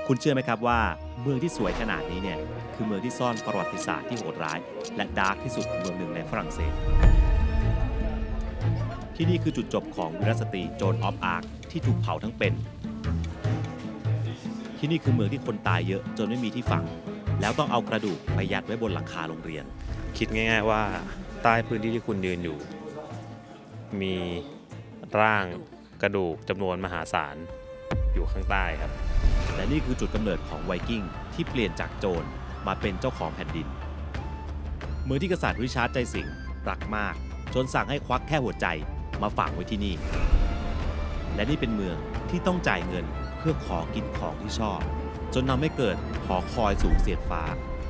คุณเชื่อไหมครับว่าเมืองที่สวยขนาดนี้เนี่ยคือเมืองที่ซ่อนประวัติศาสตร์ที่โหดร้ายและดาร์กที่สุดเมืองหนึ่งในฝรั่งเศสที่นี่คือจุดจบของวีรสตรีโจนออฟอาร์คที่ถูกเผาทั้งเป็นที่นี่คือเมืองที่คนตายเยอะจนไม่มีที่ฝังแล้วต้องเอากระดูกไปยัดไว้บนหลังคาโรงเรียนคิดง่ายๆว่าใต้พื้นที่ที่คุณยืนอยู่มีร่างกระดูกจำนวนมหาศาลอยู่ข้างใต้ครับและนี่คือจุดกำเนิดของไวกิ้งที่เปลี่ยนจากโจรมาเป็นเจ้าของแผ่นดินเมืองที่กษัตริย์ริชาร์ดใจสิงห์รักมากจนสั่งให้ควักแค่หัวใจมาฝังไว้ที่นี่และนี่เป็นเมืองที่ต้องจ่ายเงินเพื่อขอกินของที่ชอบจนทำให้เกิดหอคอยสูงเสียดฟ้า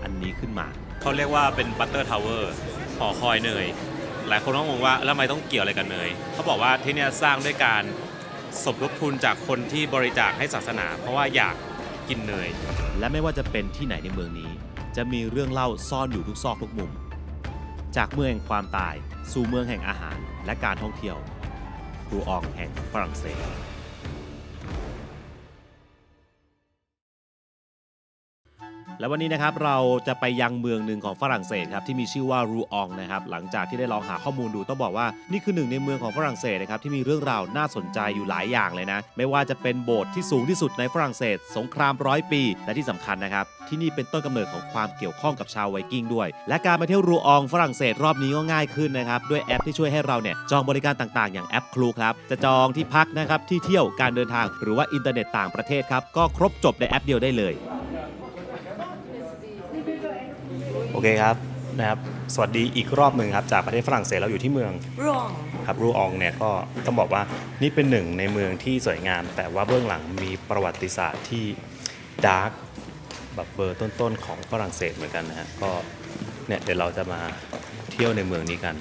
อันนี้ขึ้นมาเขาเรียกว่าเป็นบัตเตอร์ทาวเวอร์หอคอยเนยหลายคนต้องงงว่าแล้วทำไมต้องเกี่ยวอะไรกันเนยเขาบอกว่าที่นี่สร้างด้วยการสมทบทุนจากคนที่บริจาคให้ศาสนาเพราะว่าอยากกินเนยและไม่ว่าจะเป็นที่ไหนในเมืองนี้จะมีเรื่องเล่าซ่อนอยู่ทุกซอกทุกมุมจากเมืองแห่งความตายสู่เมืองแห่งอาหารและการท่องเที่ยวรูอองแห่งฝรั่งเศสและวันนี้นะครับเราจะไปยังเมืองหนึ่งของฝรั่งเศสครับที่มีชื่อว่ารูอองนะครับหลังจากที่ได้ลองหาข้อมูลดูต้องบอกว่านี่คือหนึ่งในเมืองของฝรั่งเศสนะครับที่มีเรื่องราวน่าสนใจอยู่หลายอย่างเลยนะไม่ว่าจะเป็นโบสถ์ที่สูงที่สุดในฝรั่งเศสสงคราม100 ปีและที่สำคัญนะครับที่นี่เป็นต้นกำเนิดของความเกี่ยวข้องกับชาวไวกิ้งด้วยและการมาเที่ยวรูอองฝรั่งเศสรอบนี้ก็ง่ายขึ้นนะครับด้วยแอปที่ช่วยให้เราเนี่ยจองบริการต่างๆอย่างแอปคลูครับจะจองที่พักนะครับที่เที่ยวการเดินทางหรือว่าอินเทอร์เน็ตต่างประเทศครับก็ครบจบในแอปเดียวได้เลยโอเคครับนะครับสวัสดีอีกรอบหนึ่งครับจากประเทศฝรั่งเศสเราอยู่ที่เมืองรูอองครับรูอองเนี่ยก็ต้องบอกว่านี่เป็นหนึ่งในเมืองที่สวยงามแต่ว่าเบื้องหลังมีประวัติศาสตร์ที่ดาร์กแบบเบอร์ต้นๆของฝรั่งเศสเหมือนกันนะฮะก็เนี่ยเดี๋ยวเราจะมาเที่ยวในเมืองนี้กัน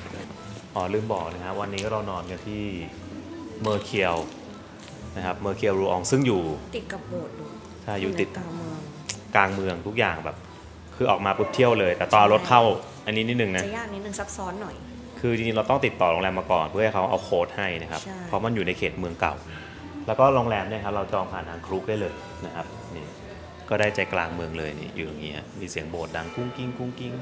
ลืมบอกนะฮะวันนี้เรานอนกันที่เมอร์เคียวนะครับเมอร์เคียวรูอองซึ่งอยู่ติดกับโบสถ์ใช่อยู่ติดกลางเมืองทุกอย่างแบบคือออกมาปุ๊บเที่ยวเลยแต่ตอนรถเข้าอันนี้นิดนึงนะจะยากนิดนึงซับซ้อนหน่อยคือจริงๆเราต้องติดต่อโรงแรมมาก่อนเพื่อให้เขาเอาโค้ดให้นะครับเพราะมันอยู่ในเขตเมืองเก่าแล้วก็โรงแรมเนี่ยครับเราจองผ่านทางครุกได้เลยนะครับนี่ก็ได้ใจกลางเมืองเลยนี่อยู่อย่างเงี้ยมีเสียงโบสถ์ดังกุ้งกิ้งกุ้งกิ้ง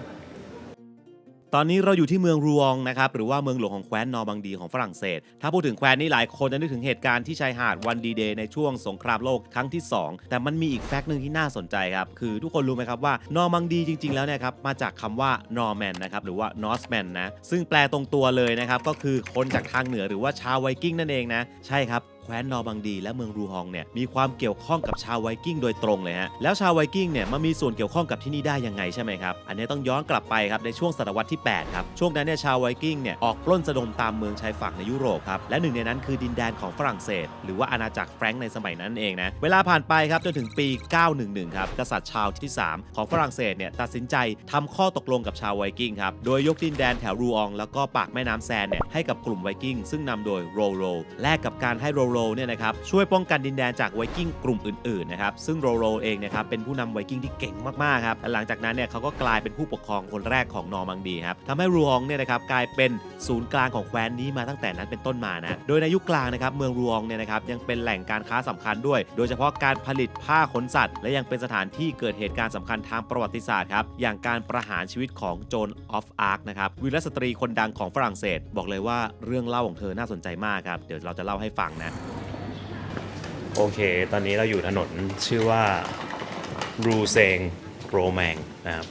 ตอนนี้เราอยู่ที่เมืองรูอองนะครับหรือว่าเมืองหลวงของแคว้นนอร์บังดีของฝรั่งเศสถ้าพูดถึงแคว้นนี้หลายคนจะนึกถึงเหตุการณ์ที่ชายหาดวันดีเดย์ในช่วงสงครามโลกครั้งที่2แต่มันมีอีกแฟกต์นึงที่น่าสนใจครับคือทุกคนรู้ไหมครับว่านอร์มังดีจริงๆแล้วเนี่ยครับมาจากคำว่านอร์แมนนะครับหรือว่านอร์สแมนนะซึ่งแปลตรงตัวเลยนะครับก็คือคนจากทางเหนือหรือว่าชาวไวกิ้งนั่นเองนะใช่ครับแคว้นนอร์บังดีและเมืองรูอองเนี่ยมีความเกี่ยวข้องกับชาวไวกิ้งโดยตรงเลยฮะแล้วชาวไวกิ้งเนี่ยมามีส่วนเกี่ยวข้องกับที่นี่ได้ยังไงใช่ไหมครับอันนี้ต้องย้อนกลับไปครับในช่วงศตวรรษที่8ครับช่วงนั้นเนี่ยชาวไวกิ้งเนี่ยออกปล้นสะดมตามเมืองชายฝั่งในยุโรปครับและหนึ่งในนั้นคือดินแดนของฝรั่งเศสหรือว่าอาณาจักรแฟรงก์ในสมัยนั้นเองนะเวลาผ่านไปครับจนถึงปี911ครับกษัตริย์ชาร์ลส์ที่3ของฝรั่งเศสเนี่ยตัดสินใจทำข้อตกลงกับชาวไวกิ้งครับโดยยกดินแดนแถวรูอองแล้วก็ปากแม่น้ำแซนเนี่ยให้กับกลุ่มไวกิ้งซึ่งนำโดยโรโรแลกกับการให้โรโรเนี่ยนะครับช่วยป้องกันดินแดนจากไวกิ้งกลุ่มอื่นๆนะครับซึ่งโรโรเองนะครับเป็นผู้นำไวกิ้งที่เก่งมากๆครับหลังจากนั้นเนี่ยเขาก็กลายเป็นผู้ปกครองคนแรกของนอร์มังดีครับทำให้รูอองเนี่ยนะครับกลายเป็นศูนย์กลางของแคว้นนี้มาตั้งแต่นั้นเป็นต้นมานะโดยในยุคกลางนะครับเมืองรูอองเนี่ยนะครับยังเป็นแหล่งการค้าสำคัญด้วยโดยเฉพาะการผลิตผ้าขนสัตว์และยังเป็นสถานที่เกิดเหตุการณ์สำคัญทางประวัติศาสตร์ครับอย่างการประหารชีวิตของโจนออฟอาร์คนะครับวีรสตรีคนดังของฝรั่งเศสบอกเลยว่าเรื่องเล่าของเธอน่าสนใจมากครับเดี๋ยวเราจะเล่าให้ฟังนะโอเคตอนนี้เราอยู่ถนนชื่อว่ารูเซงโรแมงนะครับ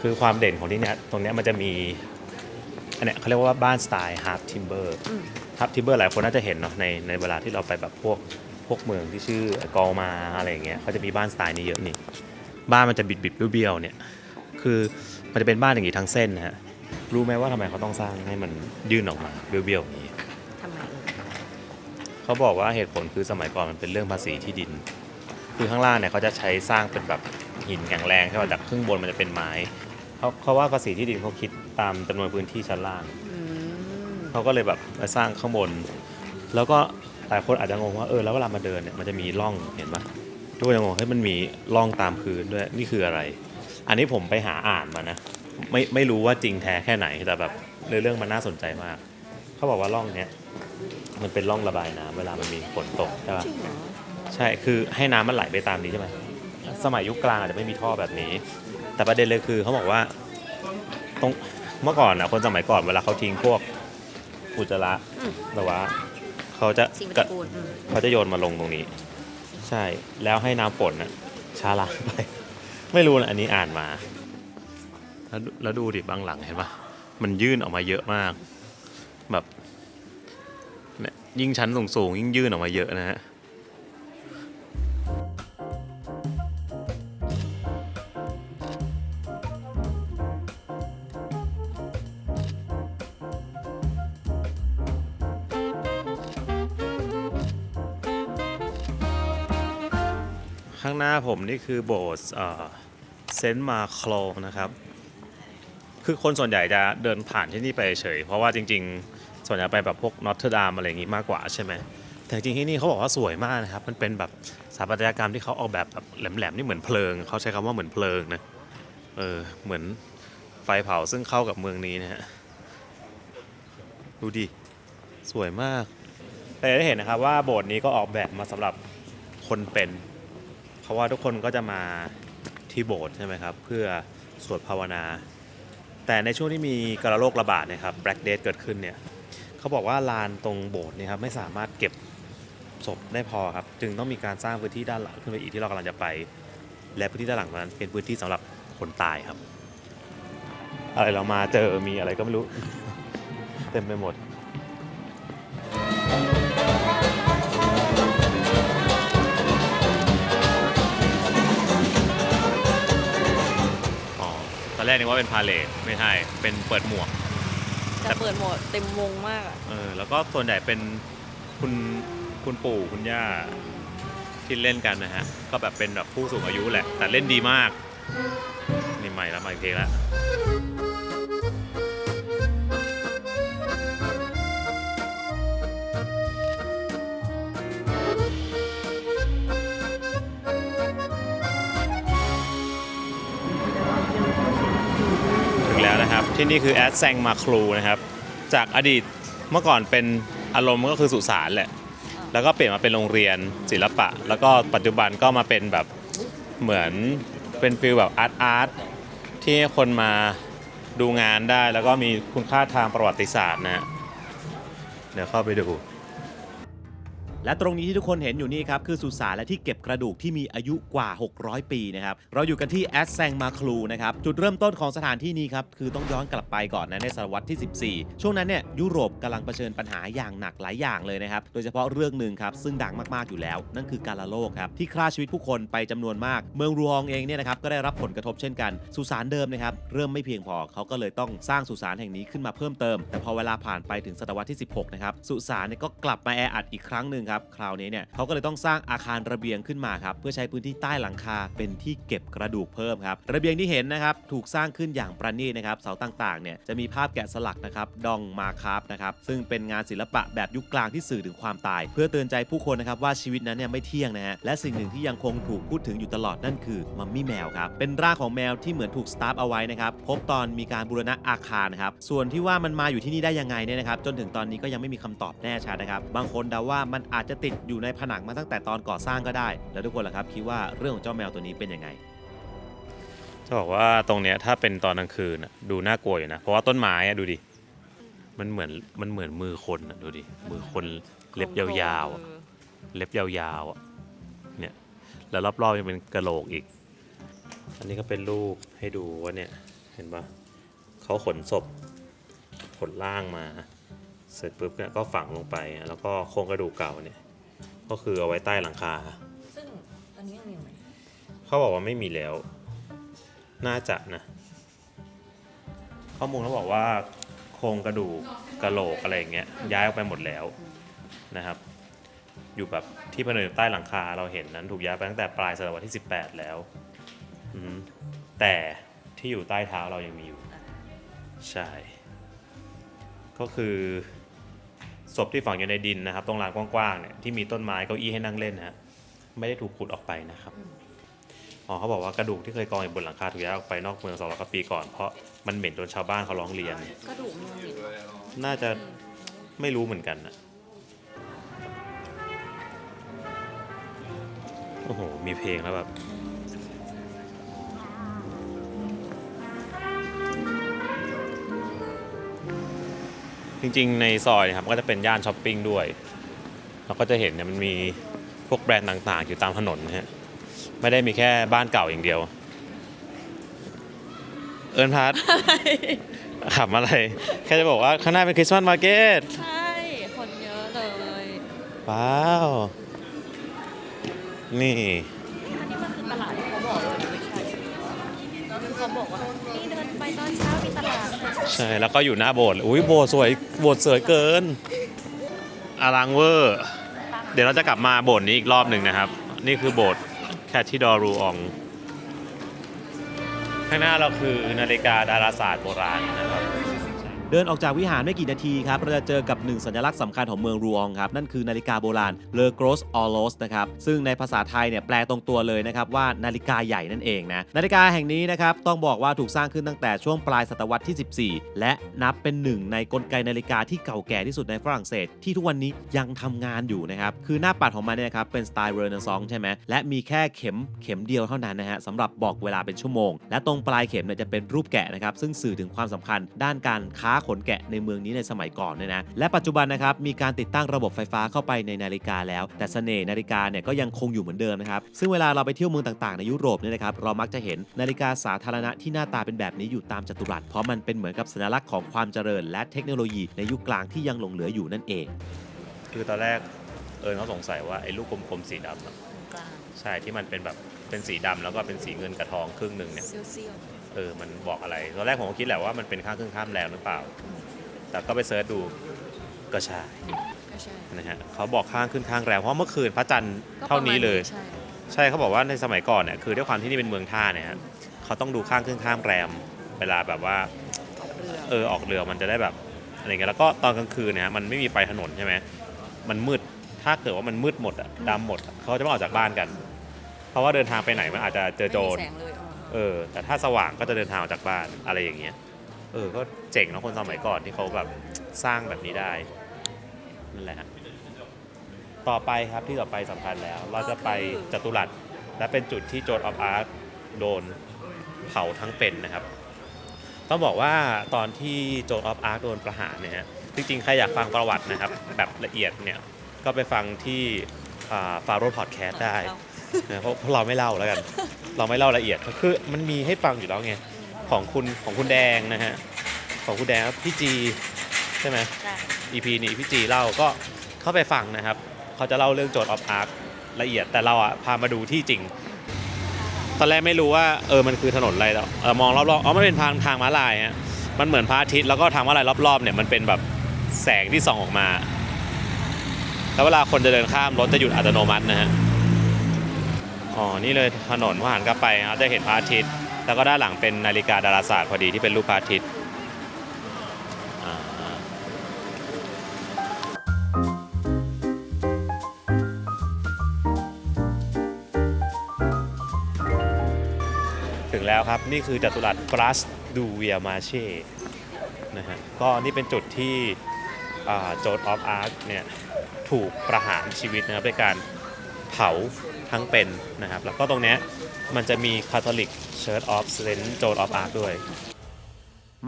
คือความเด่นของที่เนี้ยตรงเนี้ยมันจะมีอันเนี้ยเขาเรียกว่าบ้านสไตล์ฮาร์ฟทิมเบอร์หลายคนน่าจะเห็นเนาะในเวลาที่เราไปแบบพวกเมืองที่ชื่อกอมาอะไรอย่างเงี้ยเขาจะมีบ้านสไตล์นี้เยอะนี่บ้านมันจะบิดเบี้ยวๆเนี่ยคือมันจะเป็นบ้านอย่างงี้ทั้งเส้นนะฮะรู้ไหมว่าทำไมเขาต้องสร้างให้มันยื่นออกมาเบี้ยวๆอย่างนี้ทำไมเขาบอกว่าเหตุผลคือสมัยก่อนมันเป็นเรื่องภาษีที่ดินคือข้างล่างเนี่ยเขาจะใช้สร้างเป็นแบบหินแข็งแรงใช่ป่ะจากข้างบนมันจะเป็นไม้เขาว่าภาษีที่ดินเขาคิดตามจำนวนพื้นที่ชั้นล่างเขาก็เลยแบบมาสร้างข้างบนแล้วก็หลายคนอาจจะงงว่าแล้วเวลามาเดินเนี่ยมันจะมีร่องเห็นปะทุกคนจะงงให้มันมีร่องตามพื้นด้วยนี่คืออะไรอันนี้ผมไปหาอ่านมานะไม่รู้ว่าจริงแท้แค่ไหนแต่แบบเรื่องมันน่าสนใจมากเขาบอกว่าร่องเนี้ยมันเป็นร่องระบายน้ำเวลามันมีฝนตกใช่ปะใช่คือให้น้ำมันไหลไปตามนี้ใช่ไหม สมัยยุคกลางอาจจะไม่มีท่อแบบนี้ แต่ประเด็นเลยคือเขาบอกว่าตรงเมื่อก่อนนะคนสมัยก่อนเวลาเขาทิ้งพวกอุจจาระหรือว่าเขาจะ สิ่งปฏิกูล เขาจะโยนมาลงตรงนี้ ใช่แล้วให้น้ำฝนนะช้าล้างไป ไม่รู้นะอันนี้อ่านมาแล้วดูดิบางหลังเห็นปะมันยื่นออกมาเยอะมากแบบเนี่ยยิ่งชั้นสูงยิ่งยื่นออกมาเยอะนะฮะข้างหน้าผมนี่คือโบสถ์เซนต์มาร์โคลนะครับคือคนส่วนใหญ่จะเดินผ่านที่นี่ไปเฉยเพราะว่าจริงๆส่วนใหญ่ไปแบบพวกนอตเทอร์ดามอะไรอย่างงี้มากกว่าใช่ไหมแต่จริงๆที่นี่เขาบอกว่าสวยมากนะครับมันเป็นแบบสถาปัตยกรรมที่เขาออกแบบแหลมๆนี่เหมือนเพลิงเขาใช้คำว่าเหมือนเพลิงนะเหมือนไฟเผาซึ่งเข้ากับเมืองนี้นะฮะดูดิสวยมากแต่ได้เห็นนะครับว่าโบสถ์นี้ก็ออกแบบมาสำหรับคนเป็นเพราะว่าทุกคนก็จะมาที่โบสถ์ใช่ไหมครับเพื่อสวดภาวนาแต่ในช่วงที่มีกระโรคระบาดนะครับ Black Death เกิดขึ้นเนี่ยเขาบอกว่าลานตรงโบสถ์เนี่ยครับไม่สามารถเก็บศพได้พอครับจึงต้องมีการสร้างพื้นที่ด้านหลังขึ้นไปอีกที่เรากำลังจะไปและพื้นที่ด้านหลังนั้นเป็นพื้นที่สำหรับคนตายครับอะไรเรามาเจอมีอะไรก็ไม่รู้ เต็มไปหมดตอนแรกนึกว่าเป็นพาเลทไม่ใช่เป็นเปิดหมวกแต่เปิดหมดเต็มวงมากอ่ะแล้วก็ส่วนใหญ่เป็นคุณปู่คุณย่าที่เล่นกันนะฮะก็แบบเป็นแบบผู้สูงอายุแหละแต่เล่นดีมากนี่ใหม่แล้วใหม่เพลงแล้วแล้วนะครับที่นี่คือแอดแซงมาครูนะครับจากอดีตเมื่อก่อนเป็นอารมณ์ก็คือสุสานแหละแล้วก็เปลี่ยนมาเป็นโรงเรียนศิลปะแล้วก็ปัจจุบันก็มาเป็นแบบเหมือนเป็นฟิลแบบอาร์ตที่ให้คนมาดูงานได้แล้วก็มีคุณค่าทางประวัติศาสตร์นะเดี๋ยวเข้าไปดูและตรงนี้ที่ทุกคนเห็นอยู่นี่ครับคือสุสานและที่เก็บกระดูกที่มีอายุกว่า600ปีนะครับเราอยู่กันที่แอดแซงมาคลูนะครับจุดเริ่มต้นของสถานที่นี้ครับคือต้องย้อนกลับไปก่อนนะในศตวรรษที่14ช่วงนั้นเนี่ยยุโรปกำลังเผชิญปัญหาอย่างหนักหลายอย่างเลยนะครับโดยเฉพาะเรื่องหนึ่งครับซึ่งดังมากๆอยู่แล้วนั่นคือการโรคครับที่ฆ่าชีวิตผู้คนไปจำนวนมากเมืองรูองเองเนี่ยนะครับก็ได้รับผลกระทบเช่นกันสุสานเดิมนะครับเริ่มไม่เพียงพอเขาก็เลยต้องสร้างสุสานแห่งนี้ขึ้นมาเพิ่มเติมแต่พอเวลาผ่านไปถึงศตวรรษที่16นะครับสุสานเนี่ยก็กลับมาแออัดอีกครั้งหนึ่งครับคราวนี้เนี่ยเขาก็เลยต้องสร้างอาคารระเบียงขึ้นมาครับเพื่อใช้พื้นที่ใต้หลังคาเป็นที่เก็บกระดูกเพิ่มครับระเบียงที่เห็นนะครับถูกสร้างขึ้นอย่างประณีตนะครับเสาต่างๆเนี่ยจะมีภาพแกะสลักนะครับดองมาคาร์ฟนะครับซึ่งเป็นงานศิลปะแบบยุคกลางที่สื่อถึงความตายเพื่อเตือนใจผู้คนนะครับว่าชีวิตนั้นเนี่ยไม่เที่ยงนะฮะและสิ่งหนึ่งที่ยังคงถูกพูดถึงอยู่ตลอดนั่นคือมัมมี่แมวครับเป็นร่างของแมวที่เหมือนถูกสตาร์ฟเอาไว้นะครับพบตอนมีการบูรณะอาคารนะครับส่วนที่ว่ามันมาอยู่ที่นี่ได้ยังไงเนี่ยนะครับจนถึงตอนนี้ก็ยังไม่มีคำตอบแน่ชัดนะครับบางคนเดาว่ามันอาจจะติดอยู่ในผนังมาตั้งแต่ตอนก่อสร้างก็ได้แล้วทุกคนล่ะครับคิดว่าเรื่องของเจ้าแมวตัวนี้เป็นยังไงจะบอกว่าตรงเนี้ยถ้าเป็นตอนกลางคืนดูน่ากลัวอยู่นะเพราะว่าต้นไม้ดูดิมันเหมือนมือคนดูดิมือคนเล็บยาวๆเล็บยาวๆเนี่ยแล้วรอบๆยังเป็นกระโหลกอีกอันนี้ก็เป็นรูปให้ดูว่าเนี่ยเห็นปะเขาขนศพขนร่างมาเสร็จปุ๊บเนี่ยก็ฝังลงไปแล้วก็โครงกระดูกเก่าเนี่ยก็คือเอาไว้ใต้หลังคาซึ่งตอนนี้ยังมีไหมเขาบอกว่าไม่มีแล้วน่าจะนะข้อมูลเขาบอกว่าโครงกระดูกกะโหลกอะไรอย่างเงี้ยย้ายออกไปหมดแล้วนะครับอยู่แบบที่ผนึกใต้หลังคาเราเห็นนั้นถูกย้ายไปตั้งแต่ปลายศตวรรษที่18แล้วแต่ที่อยู่ใต้เท้าเรายังมีอยู่ใช่ก็คือศพที่ฝังอยู่ในดินนะครับตรงลานกว้างๆเนี่ยที่มีต้นไม้เก้าอี้ให้นั่งเล่นนะฮะไม่ได้ถูกขุดออกไปนะครับเขาบอกว่ากระดูกที่เคยกองอยู่บนหลังคาถูกย้ายออกไปนอกเมือง200 กว่าปีก่อนเพราะมันเหม็นจนชาวบ้านเขาร้องเรียนกระดูกมันน่าจะไม่รู้เหมือนกันนะโอ้โหมีเพลงแล้วแบบ จริงๆในซอยนะครับก็จะเป็นย่านช้อปปิ้งด้วยเราก็จะเห็นเนี่ยมันมีพวกแบรนด์ต่างๆอยู่ตามถนนนะฮะไม่ได้มีแค่บ้านเก่าอย่างเดียวเอิญพัทขับอะไรแค่จะบอกว่าข้างหน้าเป็นคริสต์มาสมาร์เก็ต ใช่คนเยอะเลย ว้าว นี่ อันนี้มันคือตลาดที่เขาบอกเลยไม่ใช่เขาบอกว่านี่เดินไปตอนเช้ามีตลาด ใช่แล้วก็อยู่หน้าโบสถ์อุ้ยโบสถ์สวยโบสถ์สวยเกินอลังเวอร์เดี๋ยวเราจะกลับมาโบสถ์นี้อีกรอบหนึ่งนะครับ นี่คือโบสถ์แคทิดอรูอองข้างหน้าเราคือนาฬิกาดาราศาสตร์โบราณนะครับ เดินออกจากวิหารไม่กี่นาทีครับเราจะเจอกับหนึ่งสัญลักษณ์สำคัญของเมืองรูอองครับนั่นคือนาฬิกาโบราณเลอโกรสออโลสนะครับซึ่งในภาษาไทยเนี่ยแปลตรงตัวเลยนะครับว่านาฬิกาใหญ่นั่นเองนะนาฬิกาแห่งนี้นะครับต้องบอกว่าถูกสร้างขึ้นตั้งแต่ช่วงปลายศตวรรษที่ 14 และนับเป็นหนึ่งในกลไกนาฬิกาที่เก่าแก่ที่สุดในฝรั่งเศสที่ทุกวันนี้ยังทำงานอยู่นะครับคือหน้าปัดของมันเนี่ยครับเป็นสไตล์เรเนซองส์ใช่ไหมและมีแค่เข็มเดียวเท่านั้นนะฮะสำหรับบอกเวลาเป็นชั่วโมงและตรงปลายเข็มเนี่ยจะเป็นรูปแกะนะครับซึ่งสื่อถึงความสำคัญด้านการค้าขนแกะในเมืองนี้ในสมัยก่อนเนี่ยนะและปัจจุบันนะครับมีการติดตั้งระบบไฟฟ้าเข้าไปในนาฬิกาแล้วแต่เสน่ห์นาฬิกาเนี่ยก็ยังคงอยู่เหมือนเดิมนะครับซึ่งเวลาเราไปเที่ยวเมืองต่างๆในยุโรปเนี่ยนะครับเรามักจะเห็นนาฬิกาสาธารณะที่หน้าตาเป็นแบบนี้อยู่ตามจัตุรัสเพราะมันเป็นเหมือนกับสัญลักษณ์ของความเจริญและเทคโนโลยีในยุคกลางที่ยังหลงเหลืออยู่นั่นเอง คือตอนแรกเขาสงสัยว่าไอ้ลูกกลมๆสีดำอะ กลาง ใช่ที่มันเป็นแบบเป็นสีดำแล้วก็เป็นสีเงินกับทองครึ่งหนึ่งเนี่ย เซี่ยว มันบอกอะไรตอนแรกผมก็คิดแหละว่ามันเป็นข้างครึ่งข้ามแรมหรือเปล่า แต่ก็ไปเซิร์ชดูก็ใช่ ๆก็ใช่ นะฮะเขาบอกข้างขึ้นข้างแรมเพราะเมื่อคืนพระจันทร์ ก็ เท่านี้เลย ใช่ ใช่เขาบอกว่าในสมัยก่อนเนี่ยคือด้วยความที่นี่เป็นเมืองท่าเนี่ยฮะเขาต้องดูข้างขึ้นข้ามแรมเวลาแบบว่า เรือ ออกเรือมันจะได้แบบอะไรเงี้ยแล้วก็ตอนกลางคืนเนี่ยฮะมันไม่มีไฟถนนใช่ไหมมันมืดถ้าเกิดว่ามันมืดหมดอะดำหมดอะเขาจะไม่ออกจากบ้านกัน เพราะว่าเดินทางไปไหนมันอาจจะเจอโจร ไม่มีแสงเลยแต่ถ้าสว่างก็จะเดินทางออกจากบ้านอะไรอย่างเงี้ยก็เจ๋งเนาะคนสมัยก่อนที่เขาแบบสร้างแบบนี้ได้นั่นแหละฮะต่อไปครับที่ต่อไปสำคัญแล้ว เราจะไปจัตุรัสและเป็นจุดที่โจนออฟอาร์คโดนเผาทั้งเป็นนะครับต้องบอกว่าตอนที่โจนออฟอาร์คโดนประหารเนี่ยฮะจริงๆใครอยากฟังประวัตินะครับแบบละเอียดเนี่ยก็ไปฟังที่ฟาโรห์พอดแคสต์ได้นะเพราะเราไม่เล่าแล้วกัน เราไม่เล่าละเอียดคือมันมีให้ฟังอยู่แล้วไงของคุณแดงนะฮะของคุณแดงพี่จีใช่ไหม ใช่ EP นี้พี่จีเล่าก็เข้าไปฟังนะครับเขาจะเล่าเรื่องโจนออฟอาร์คละเอียดแต่เราพามาดูที่จริงตอนแรกไม่รู้ว่ามันคือถนนอะไรแล้วมองรอบๆมันเป็นทางม้าลายฮะมันเหมือนพระอาทิตย์แล้วก็ทางม้าลายรอบๆเนี่ยมันเป็นแบบแสงที่ส่องออกมาแล้วเวลาคนจะเดินข้ามรถจะหยุดอัตโนมัตินะฮะนี่เลยถนนพอหันกลับไปเราจะเห็นพระอาทิตย์แล้วก็ด้านหลังเป็นนาฬิกาดาราศาสตร์พอดีที่เป็นรูปพระอาทิตย์ถึงแล้วครับนี่คือจัตุรัส Place du Vieux-Marché นะฮะก็นี่เป็นจุดที่โจนออฟอาร์คเนี่ยถูกประหารชีวิตนะครับด้วยการเผาทั้งเป็นนะครับแล้วก็ตรงเนี้ยมันจะมี Catholic Church of Saint Joan of Arc ด้วย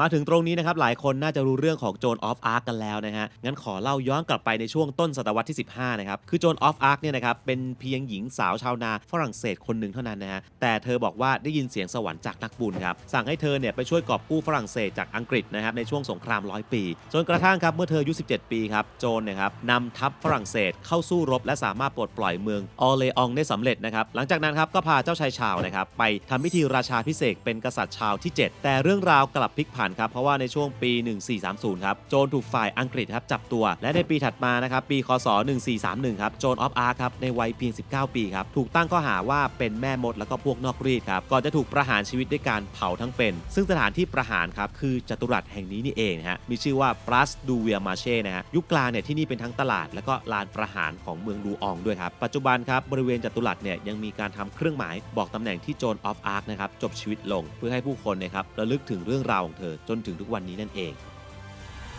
มาถึงตรงนี้นะครับหลายคนน่าจะรู้เรื่องของโจนออฟอาร์คกันแล้วนะฮะงั้นขอเล่าย้อนกลับไปในช่วงต้นศตวรรษที่ 15นะครับคือโจนออฟอาร์คเนี่ยนะครับเป็นเพียงหญิงสาวชาวนาฝรั่งเศสคนหนึ่งเท่านั้นนะฮะแต่เธอบอกว่าได้ยินเสียงสวรรค์จากนักบุญครับสั่งให้เธอเนี่ยไปช่วยกอบกู้ฝรั่งเศสจากอังกฤษนะครับในช่วงสงคราม100 ปีจนกระทั่งครับเมื่อเธออายุ17 ปีครับโจนเนี่ยครับนำทัพฝรั่งเศสเข้าสู้รบและสามารถปลดปล่อยเมืองออเลอองได้สำเร็จนะครับหลังจากนั้นครับก็พาเจ้าชายชาวนะครับไปทำพิธีราชาภิเษกเป็นกษัตริย์ชาวที่ 7แต่เรื่องราวกลับพลิกผันครับเพราะว่าในช่วงปี 1430 ครับโจนถูกฝ่ายอังกฤษครับจับตัวและในปีถัดมานะครับปีคศ 1431 ครับโจนออฟอาร์คครับในวัยเพียง 19 ปีครับถูกตั้งข้อหาว่าเป็นแม่มดแล้วก็พวกนอกรีดครับก่อนจะถูกประหารชีวิตด้วยการเผาทั้งเป็นซึ่งสถานที่ประหารครับคือจัตุรัสแห่งนี้นี่เองฮะมีชื่อว่า Place du Vieux-Marché นะฮะยุคกลางเนี่ยที่นี่เป็นทั้งตลาดแล้วก็ลานประหารของเมืองดูอองด้วยครับปัจจุบันครับบริเวณจัตุรัสเนี่ยยังมีการทำเครื่องหมายบอกตำแหน่งที่โจนออฟอาร์คนะครับจบชีวิตลงเพื่อให้ผู้คนนะครับระลึกถึงเรื่องราวของเธอจนถึงทุกวันนี้นั่นเอง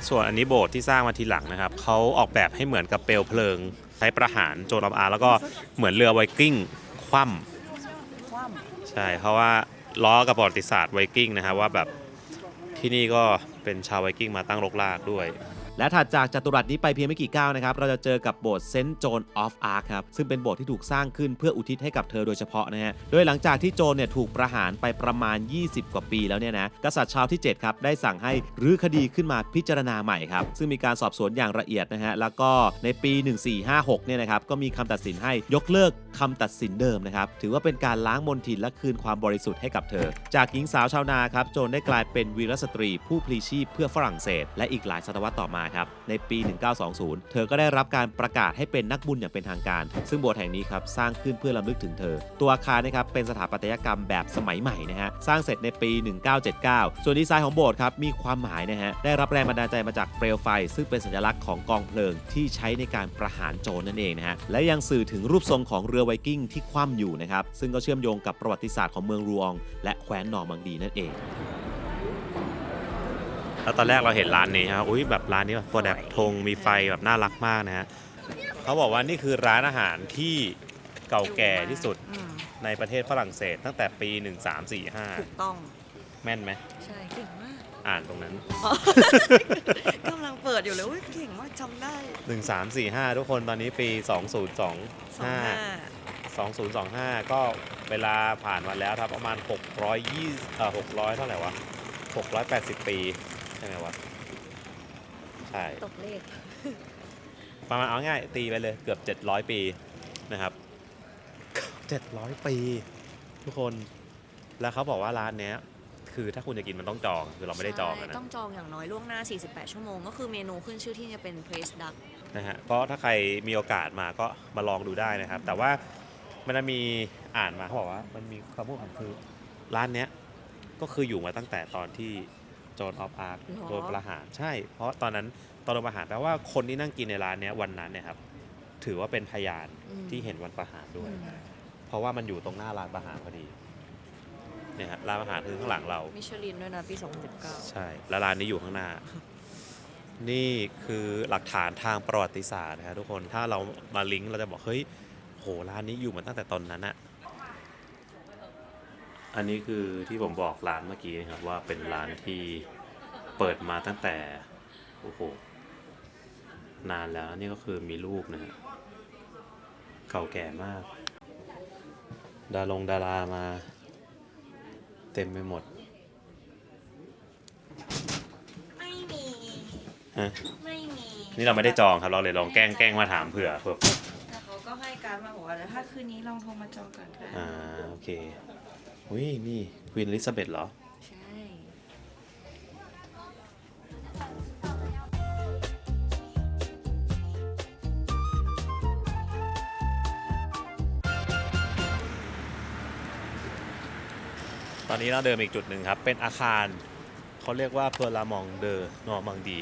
ส่วนอันนี้โบสถ์ที่สร้างมาทีหลังนะครับเขาออกแบบให้เหมือนกับเปลวเพลิงใช้ประหารโจนออฟอาร์แล้วก็เหมือนเรือไวกิ้งคว่ำใช่เพราะว่าล้อกับประวัติศาสตร์ไวกิ้งนะครับว่าแบบที่นี่ก็เป็นชาวไวกิ้งมาตั้งรกรากด้วย และถัดจากจัตุรัสนี้ไปเพียงไม่กี่ก้าวนะครับเราจะเจอกับโบสถ์เซนต์โจนออฟอาร์คครับซึ่งเป็นโบสถ์ที่ถูกสร้างขึ้นเพื่ออุทิศให้กับเธอโดยเฉพาะนะฮะโดยหลังจากที่โจนเนี่ยถูกประหารไปประมาณ20กว่าปีแล้วเนี่ยนะกษัตริย์ชาวที่7ครับได้สั่งให้รื้อคดีขึ้นมาพิจารณาใหม่ครับซึ่งมีการสอบสวนอย่างละเอียดนะฮะแล้วก็ในปี1456เนี่ยนะครับก็มีคำตัดสินให้ยกเลิกคำตัดสินเดิมนะครับถือว่าเป็นการล้างมลทินและคืนความบริสุทธิ์ให้กับเธอจากหญิงสาวชาวนาครับโจนได้กลายเป็นวีรสตรีผู้พลีชีพเพื่อฝรั่งเศสและอีกหลายศตวรรษต่อมาครับในปี 1920 เธอก็ได้รับการประกาศให้เป็นนักบุญอย่างเป็นทางการซึ่งโบสถ์แห่งนี้ครับสร้างขึ้นเพื่อรำลึกถึงเธอตัวอาคารนะครับเป็นสถาปัตยกรรมแบบสมัยใหม่นะฮะสร้างเสร็จในปี 1979 ส่วนดีไซน์ของโบสถ์ครับมีความหมายนะฮะได้รับแรงบันดาลใจมาจากเปลวไฟซึ่งเป็นสัญลักษณ์ของกองเพลิงที่ใช้ในการประหารโจรนั่นเองนะฮะและยังสื่อถึงรูปทรงของเรือไวกิ้งที่คว่ำอยู่นะครับซึ่งก็เชื่อมโยงกับประวัติศาสตร์ของเมืองรูอองและแคว้นนอร์มังดีนั่นเอง แล้วตอนแรกเราเห็นร้านนี้ครับอุ้ยแบบร้านนี้แบบตัวแบบธงมีไฟแบบน่ารักมากนะฮะเขาบอกว่านี่คือร้านอาหารที่เก่าแก่ที่สุดในประเทศฝรั่งเศสตั้งแต่ปี 1345 ถูกต้อง แม่นไหม ใช่เก่งมาก อ่านตรงนั้น กำลังเปิดอยู่เลยอุ๊ยเก่งมากจำได้ 1345 ทุกคนตอนนี้ปี 2025 ก็เวลาผ่านมาแล้วครับประมาณ600เท่าไหร่วะ680 ปีใช่ไหมวะใช่ ตกเลข ประมาณเอาง่ายตีไปเลยเกือบ700 ปีนะครับ700 ปีทุกคนแล้วเขาบอกว่าร้านเนี้ยคือถ้าคุณจะกินมันต้องจองคือเราไม่ได้จองนะ ต้องจองอย่างน้อยล่วงหน้า48ชั่วโมงก็คือเมนูขึ้นชื่อที่จะเป็น Braised Duck นะฮะก็ถ้าใครมีโอกาสมาก็มาลองดูได้นะครับแต่ว่ามันจะมีอ่านมาเขาบอกว่ามันมีคำพูดของคือร้านเนี้ยก็คืออยู่มาตั้งแต่ตอนที่โจนออฟอาร์ค หรอ โดนประหารใช่เพราะตอนนั้นตอนโดนประหารแปลว่าคนที่นั่งกินในร้านเนี้ยวันนั้นเนี่ยครับถือว่าเป็นพยานที่เห็นวันประหารด้วย เพราะว่ามันอยู่ตรงหน้าร้านประหารพอดีเนี่ยฮะร้านประหารคือข้างหลังเรา มิชลินด้วยนะปี 2019 ใช่แล้วร้านนี้อยู่ข้างหน้า นี่คือหลักฐานทางประวัติศาสตร์นะครับทุกคนถ้าเรามาลิงก์เราจะบอกเฮ้ยโหร้านนี้อยู่มาตั้งแต่ตอนนั้นอะอันนี้คือที่ผมบอกร้านเมื่อกี้นะครับว่าเป็นร้านที่เปิดมาตั้งแต่โอ้โหนานแล้วนี่ก็คือมีรูปนะฮะเก่าแก่มากดารามาเต็มไปหมด ไม่มี ฮะ ไม่มี นี่เราไม่ได้จองครับเราเลยลองแกล้งมาถามเผื่อ แต่เขาก็ให้การมาบอกว่าถ้าคืนนี้ลองโทรมาจองก่อนก็ได้ โอเคอุ้ยนี่ควีนอลิซาเบธเหรอ ใช่ ตอนนี้เราเดินมาอีกจุดหนึ่งครับเป็นอาคารเขาเรียกว่าเพอร์ลามองเดอนอร์มังดี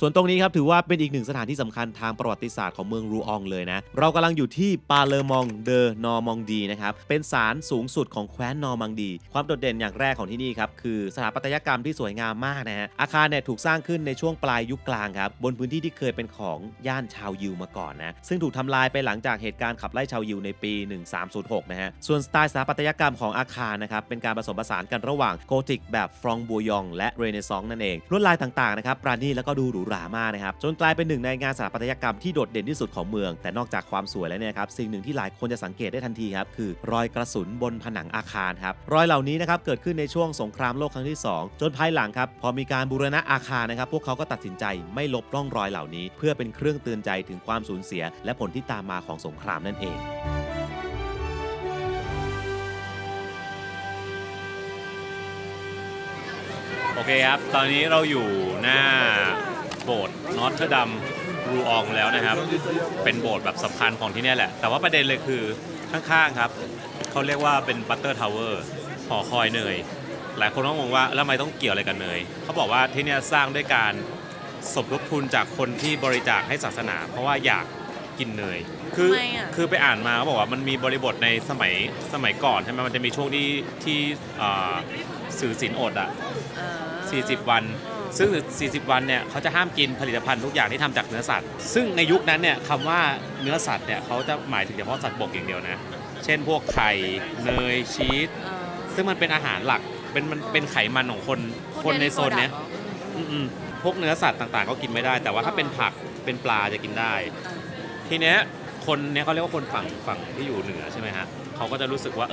ส่วนตรงนี้ครับถือว่าเป็นอีกหนึ่งสถานที่สำคัญทางประวัติศาสตร์ของเมืองรูอองเลยนะเรากำลังอยู่ที่ปาเลอมองเดอนอร์มองดีนะครับเป็นศาลสูงสุดของแคว้นนอร์มังดีความโดดเด่นอย่างแรกของที่นี่ครับคือสถาปัตยกรรมที่สวยงามมากนะฮะอาคารเนี่ยถูกสร้างขึ้นในช่วงปลายยุคกลางครับบนพื้นที่ที่เคยเป็นของย่านชาวยิวมาก่อนนะซึ่งถูกทำลายไปหลังจากเหตุการณ์ขับไล่ชาวยิวในปี 1306 นะฮะส่วนสไตล์สถาปัตยกรรมของอาคารนะครับเป็นการผสมผสานกันระหว่างโกธิกแบบฟรองบัวยองและเรเนซองส์นั่นเองลวดลายต่างๆนะครับปราณีตแล้วก็ดูหรูหรามากนะครับจนกลายเป็นหนึ่งในงานสถาปัตยกรรมที่โดดเด่นที่สุดของเมืองแต่นอกจากความสวยแล้วเนี่ยครับสิ่งหนึ่งที่หลายคนจะสังเกตได้ทันทีครับคือรอยกระสุนบนผนังอาคารครับรอยเหล่านี้นะครับเกิดขึ้นในช่วงสงครามโลกครั้งที่ 2จนภายหลังครับพอมีการบูรณะอาคารนะครับพวกเขาก็ตัดสินใจไม่ลบร่องรอยเหล่านี้เพื่อเป็นเครื่องเตือนใจถึงความสูญเสียและผลที่ตามมาของสงครามนั่นเองโอเคครับตอนนี้เราอยู่หน้าโบสถ์นอตเทอร์ดัมรูอองแล้วนะครับเป็นโบสถ์แบบสำคัญของที่นี่แหละแต่ว่าประเด็นเลยคือข้างๆครับเขาเรียกว่าเป็นบัตเตอร์ทาวเวอร์หอคอยเนยหลายคนต้องงงว่าแล้วทำไมต้องเกี่ยวอะไรกันเนยเขาบอกว่าที่นี่สร้างด้วยการสมทบทุนจากคนที่บริจาคให้ศาสนาเพราะว่าอยากกินเนยคือไปอ่านมาเขาบอกว่ามันมีบริบทในสมัยก่อนใช่ไหมมันจะมีช่วงที่สื่อศีลอดอ่ะ40 วันซึ่ง40 วันเนี่ยเขาจะห้ามกินผลิตภัณฑ์ทุกอย่างที่ทำจากเนื้อสัตว์ซึ่งในยุคนั้นเนี่ยคำว่าเนื้อสัตว์เนี่ยเขาจะหมายถึงเฉพาะสัตว์บกอย่างเดียวนะเช่นพวกไข่เนยชีสซึ่งมันเป็นอาหารหลักมันเป็นไขมันของคนในโซนเนี้ย พวกเนื้อสัตว์ต่างๆก็กินไม่ได้ แต่ว่าถ้าเป็นผักเป็นปลาจะกินได้ ทีเนี้ยคนเนี้ยเขาเรียกว่าคนฝั่งที่อยู่เหนือใช่ไหมฮะเขาก็จะรู้สึกว่า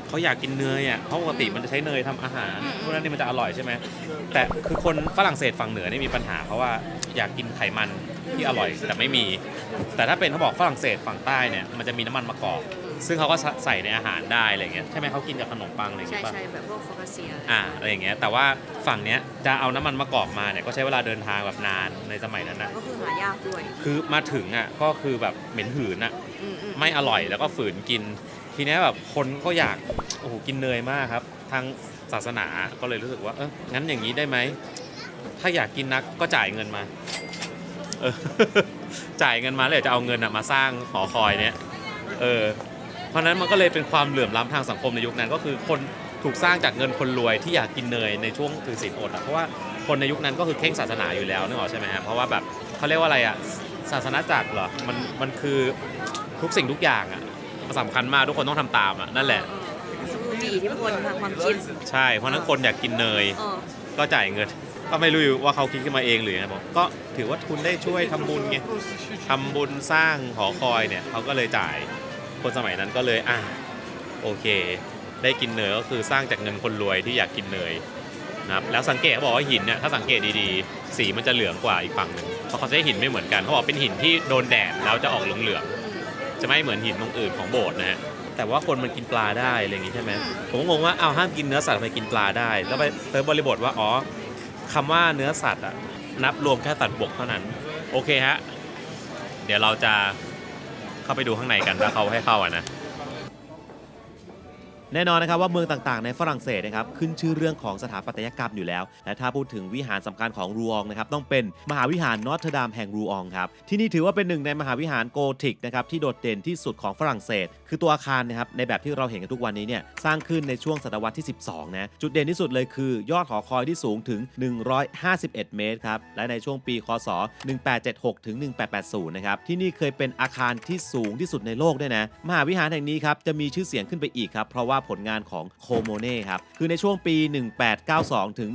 เขาอยากกินเนยอ่ะเพราะปกติมันจะใช้เนยทำอาหารพวกนั้นนี่มันจะอร่อยใช่ไหมแต่คือคนฝรั่งเศสฝั่งเหนือนี่มีปัญหาเพราะว่าอยากกินไขมันที่อร่อยแต่ไม่มี แต่ถ้าเป็นเขาบอกฝรั่งเศสฝั่งใต้เนี่ยมันจะมีน้ำมันมะกอกซึ่งเขาก็ใส่ในอาหารได้อะไรเงี้ยใช่ไหมเขากินกับขนมปังอะไรอย่าง ใช่ เงี้ยป่ะ ใช่แบบพวกโฟกัสเซีย อะไรอย่างเงี้ยแต่ว่าฝั่งเนี้ยจะเอาน้ำมันมะกอกมาเนี่ยก็ใช้เวลาเดินทางแบบนานในสมัยนั้นนะ ก็คือหายากด้วย คือมาถึงอ่ะก็คือแบบเหม็นหืนอ่ะไม่อร่อยแล้วก็ฝืนกิน ทีเนี้ยแบบคนก็อยากโอ้โหกินเนยมากครับทางศาสนาก็เลยรู้สึกว่างั้นอย่างนี้ได้ไหมถ้าอยากกินนักก็จ่ายเงินมา จ่ายเงินมาเลยจะเอาเงินมาสร้างหอคอยเนี้ยเพราะนั้นมันก็เลยเป็นความเหลื่อมล้ำทางสังคมในยุคนั้นก็คือคนถูกสร้างจากเงินคนรวยที่อยากกินเนยในช่วงถือศีลอดเพราะว่าคนในยุคนั้นก็คือเข่งศาสนาอยู่แล้วนึกออกใช่ไหมฮะเพราะว่าแบบเขาเรียกว่าอะไรอ่ะศาสนาจักรเหรอมันคือทุกสิ่งทุกอย่างอ่ะสำคัญมากทุกคนต้องทำตามอ่ะนั่นแหละ มีอิทธิพลทางความคิด ใช่เพราะนั้นคนอยากกินเนยก็จ่ายเงินก็ไม่รู้ว่าเขาคิดขึ้นมาเองหรือไงบอกก็ถือว่าทุนได้ช่วยทำบุญไงทำบุญสร้างหอคอยเนี่ยเขาก็เลยจ่ายคนสมัยนั้นก็เลยโอเคได้กินเนยก็คือสร้างจากเงินคนรวยที่อยากกินเนยนะครับแล้วสังเกตเขาบอกว่าหินเนี่ยถ้าสังเกตดีๆสีมันจะเหลืองกว่าอีกฝั่งหนึ่งเพราะเขาใช้หินไม่เหมือนกันเขาบอกเป็นหินที่โดนแดดแล้วจะออกเหลืองๆจะไม่เหมือนหินตรงอื่นของโบสถ์นะฮะแต่ว่าคนมันกินปลาได้อะไรอย่างงี้ใช่ไหมผมก็งงว่าห้ามกินเนื้อสัตว์ไปกินปลาได้แล้วไปเติมบริบทว่าคำว่าเนื้อสัตว์นับรวมแค่สัตว์บกเท่านั้นโอเคฮะเดี๋ยวเราจะเข้าไปดูข้างในกันถ้าเขาให้เข้านะแน่นอนนะครับว่าเมืองต่างๆในฝรั่งเศสนะครับขึ้นชื่อเรื่องของสถาปัตยกรรมอยู่แล้วและถ้าพูดถึงวิหารสำคัญของรูอองนะครับต้องเป็นมหาวิหารนอตเทอร์ดามแห่งรูอองครับที่นี่ถือว่าเป็นหนึ่งในมหาวิหารโกธิกนะครับที่โดดเด่นที่สุดของฝรั่งเศสคือตัวอาคารนะครับในแบบที่เราเห็นกันทุกวันนี้เนี่ยสร้างขึ้นในช่วงศตวรรษที่ 12นะจุดเด่นที่สุดเลยคือยอดหอคอยที่สูงถึง151 เมตรครับและในช่วงปีคศ1876ถึง1880นะครับที่นี่เคยเป็นอาคารที่สูงที่สุดในโลกด้วยนะมหาวิหารแห่งนี้ครับจะมีชื่อเสียงขึ้นไปอีกครับเพราะว่าผลงานของโคโมเน่ครับคือในช่วงปี1892ถึง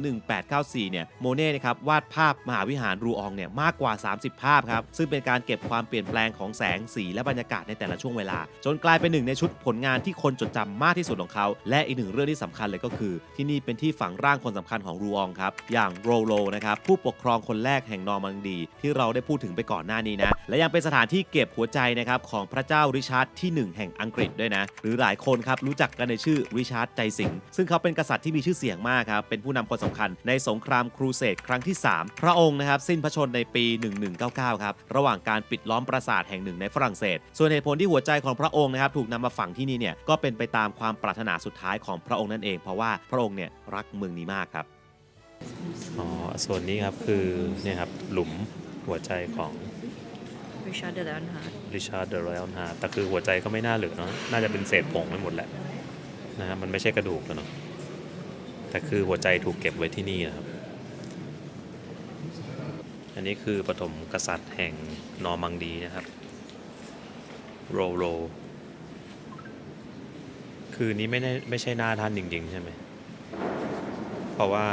1894เนี่ยโมเน่นะครับวาดภาพมหาวิหารรูอองเนี่ยมากกว่า30ภาพครับซึ่งเป็นการเก็บความเปลี่ยนแปลงของแสงสีและบรรยากาศในแต่ละช่วงเวลาจนกลายเป็นหนึ่งในชุดผลงานที่คนจดจำมากที่สุดของเขาและอีกหนึ่งเรื่องที่สำคัญเลยก็คือที่นี่เป็นที่ฝังร่างคนสำคัญของรูอองครับอย่างโรโลนะครับผู้ปกครองคนแรกแห่งนอร์มันดีที่เราได้พูดถึงไปก่อนหน้านี้นะและยังเป็นสถานที่เก็บหัวใจนะครับของพระเจ้าริชาร์ดที่1แห่งอังกฤษด้วยนะหรือหลายคนครับรู้จักกันในชื่อริชาร์ดใจสิงห์ซึ่งเขาเป็นกษัตริย์ที่มีชื่อเสียงมากครับเป็นผู้นำคนสำคัญในสงครามครูเสดครั้งที่3พระองค์นะครับสิ้นพระชนม์ในปี1199ครับระหว่างการปิดล้อมปราสาทแห่งหนึ่งในฝรั่งเศสส่วนเหตุผลที่หัวใจของพระองค์นะครับถูกนำมาฝังที่นี่เนี่ยก็เป็นไปตามความปรารถนาสุดท้ายของพระองค์นั่นเองเพราะว่าพระองค์เนี่ยรักเมืองนี้มากครับส่วนนี้ครับคือเนี่ยครับหลุมหัวใจของริชาร์ด เดอ ไลออนฮาร์ทแต่คือหัวใจก็ไม่น่าเหลือเนาะน่าจะเป็นเศษผงไปหมดแหละนะฮะมันไม่ใช่กระดูกเนาะแต่คือหัวใจถูกเก็บไว้ที่นี่นะครับอันนี้คือปฐมกษัตริย์แห่งนอร์มังดีนะครับโรคือนี้ไม่ใช่หน้าท่านจริงๆใช่ไหมเพราะว่า